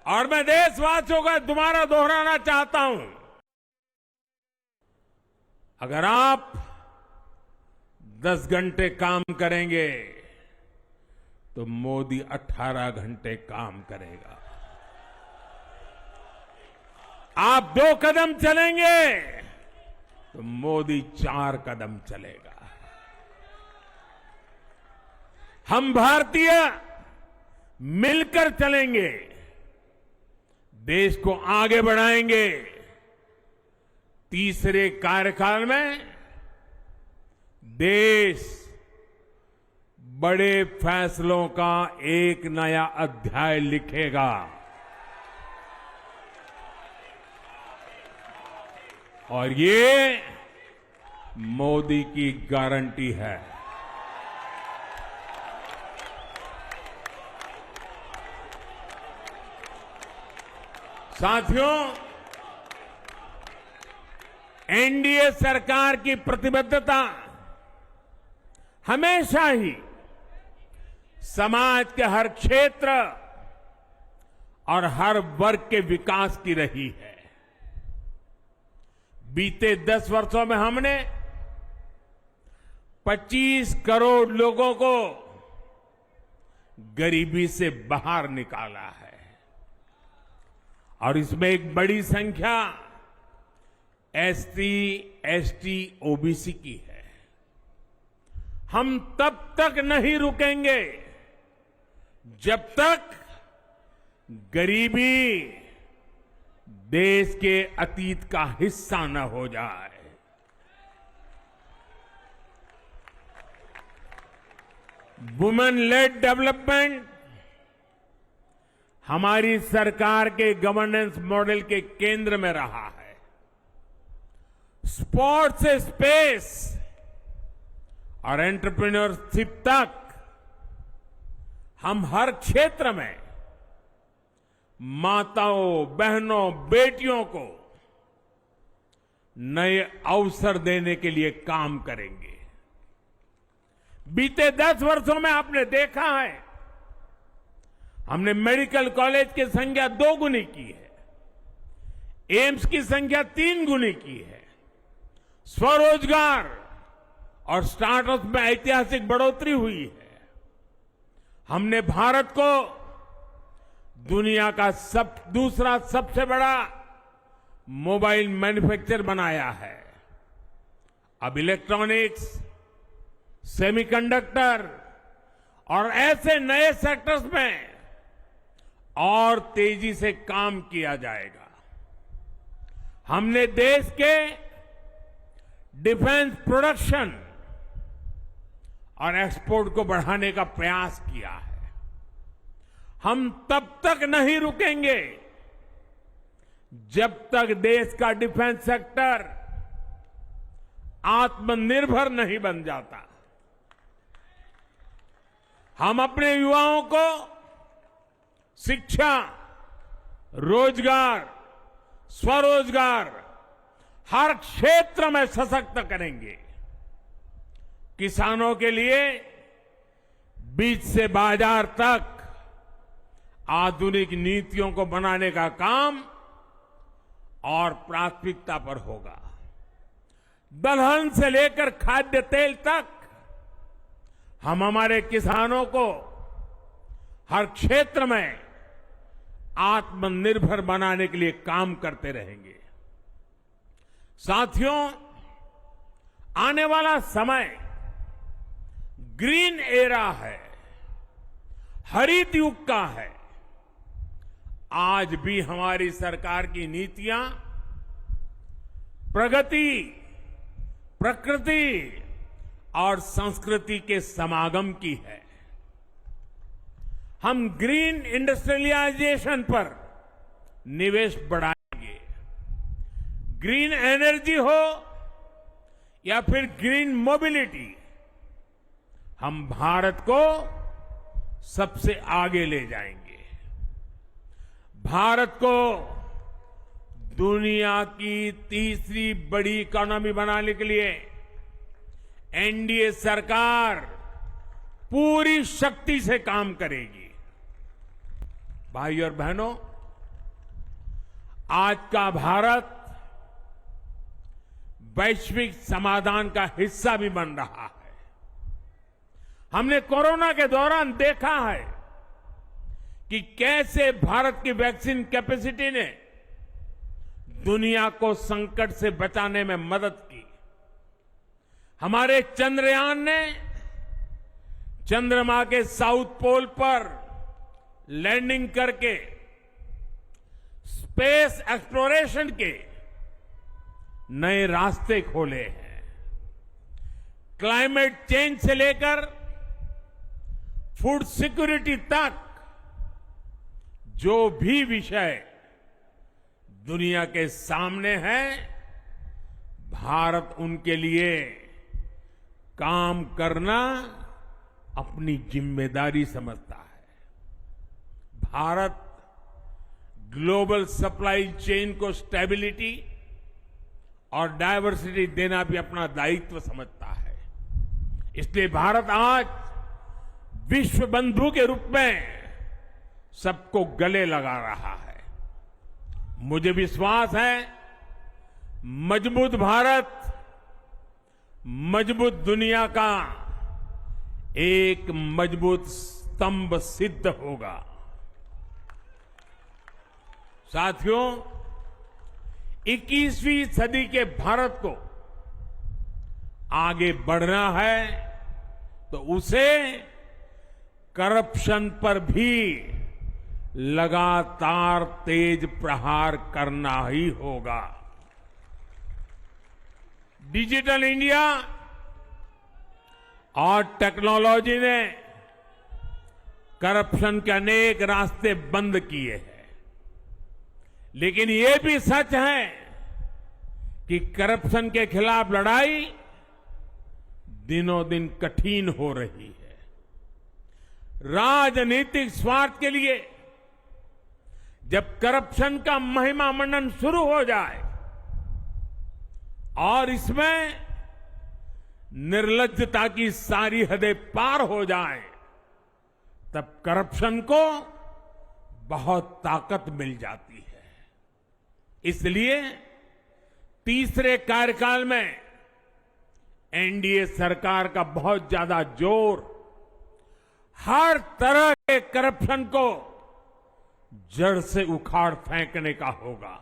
और मैं देशवासियों का दोबारा दोहराना चाहता हूं, अगर आप 10 घंटे काम करेंगे तो मोदी 18 घंटे काम करेगा। आप 2 कदम चलेंगे तो मोदी 4 कदम चलेगा। हम भारतीय मिलकर चलेंगे, देश को आगे बढ़ाएंगे। तीसरे कार्यकाल में देश बड़े फैसलों का एक नया अध्याय लिखेगा और ये मोदी की गारंटी है। साथियों, एनडीए सरकार की प्रतिबद्धता हमेशा ही समाज के हर क्षेत्र और हर वर्ग के विकास की रही है। बीते 10 वर्षों में हमने 25 करोड़ लोगों को गरीबी से बाहर निकाला है और इसमें एक बड़ी संख्या एसटी, एसटी, ओबीसी की है। हम तब तक नहीं रुकेंगे जब तक गरीबी देश के अतीत का हिस्सा न हो जाए। वुमेन लेड डेवलपमेंट हमारी सरकार के गवर्नेंस मॉडल के केंद्र में रहा है। स्पोर्ट्स से स्पेस और एंटरप्रेन्योरशिप तक हम हर क्षेत्र में माताओं, बहनों, बेटियों को नए अवसर देने के लिए काम करेंगे। बीते 10 वर्षों में आपने देखा है, हमने मेडिकल कॉलेज की संख्या 2 गुनी की है, एम्स की संख्या 3 गुनी की है, स्वरोजगार और स्टार्टअप में ऐतिहासिक बढ़ोतरी हुई है। हमने भारत को दुनिया का दूसरा सबसे बड़ा मोबाइल मैन्युफैक्चर बनाया है। अब इलेक्ट्रॉनिक्स, सेमीकंडक्टर और ऐसे नए सेक्टर्स में और तेजी से काम किया जाएगा। हमने देश के डिफेंस प्रोडक्शन और एक्सपोर्ट को बढ़ाने का प्रयास किया है। हम तब तक नहीं रुकेंगे जब तक देश का डिफेंस सेक्टर आत्मनिर्भर नहीं बन जाता। हम अपने युवाओं को शिक्षा, रोजगार, स्वरोजगार हर क्षेत्र में सशक्त करेंगे। किसानों के लिए बीज से बाजार तक आधुनिक नीतियों को बनाने का काम और प्राथमिकता पर होगा। दलहन से लेकर खाद्य तेल तक हम हमारे किसानों को हर क्षेत्र में आत्मनिर्भर बनाने के लिए काम करते रहेंगे। साथियों, आने वाला समय ग्रीन एरा है, हरित युग का है। आज भी हमारी सरकार की नीतियां प्रगति, प्रकृति और संस्कृति के समागम की है। हम ग्रीन इंडस्ट्रियलाइजेशन पर निवेश बढ़ाएंगे। ग्रीन एनर्जी हो या फिर ग्रीन मोबिलिटी, हम भारत को सबसे आगे ले जाएंगे। भारत को दुनिया की तीसरी बड़ी इकोनॉमी बनाने के लिए एनडीए सरकार पूरी शक्ति से काम करेगी। भाई और बहनों, आज का भारत वैश्विक समाधान का हिस्सा भी बन रहा है। हमने कोरोना के दौरान देखा है कि कैसे भारत की वैक्सीन कैपेसिटी ने दुनिया को संकट से बचाने में मदद की। हमारे चंद्रयान ने चंद्रमा के साउथ पोल पर लैंडिंग करके स्पेस एक्सप्लोरेशन के नए रास्ते खोले हैं। क्लाइमेट चेंज से लेकर फूड सिक्योरिटी तक जो भी विषय दुनिया के सामने है, भारत उनके लिए काम करना अपनी जिम्मेदारी समझता है। भारत ग्लोबल सप्लाई चेन को स्टेबिलिटी और डायवर्सिटी देना भी अपना दायित्व समझता है। इसलिए भारत आज विश्व बंधु के रूप में सबको गले लगा रहा है। मुझे विश्वास है मजबूत भारत मजबूत दुनिया का एक मजबूत स्तंभ सिद्ध होगा। साथियों, 21वीं सदी के भारत को आगे बढ़ना है तो उसे करप्शन पर भी लगातार तेज प्रहार करना ही होगा। डिजिटल इंडिया और टेक्नोलॉजी ने करप्शन के अनेक रास्ते बंद किए हैं, लेकिन ये भी सच है कि करप्शन के खिलाफ लड़ाई दिनों दिन कठिन हो रही है। राजनीतिक स्वार्थ के लिए जब करप्शन का महिमा मंडन शुरू हो जाए और इसमें निर्लज्जता की सारी हदें पार हो जाए, तब करप्शन को बहुत ताकत मिल जाती है। इसलिए तीसरे कार्यकाल में एनडीए सरकार का बहुत ज्यादा जोर हर तरह के करप्शन को जड़ से उखाड़ फेंकने का होगा।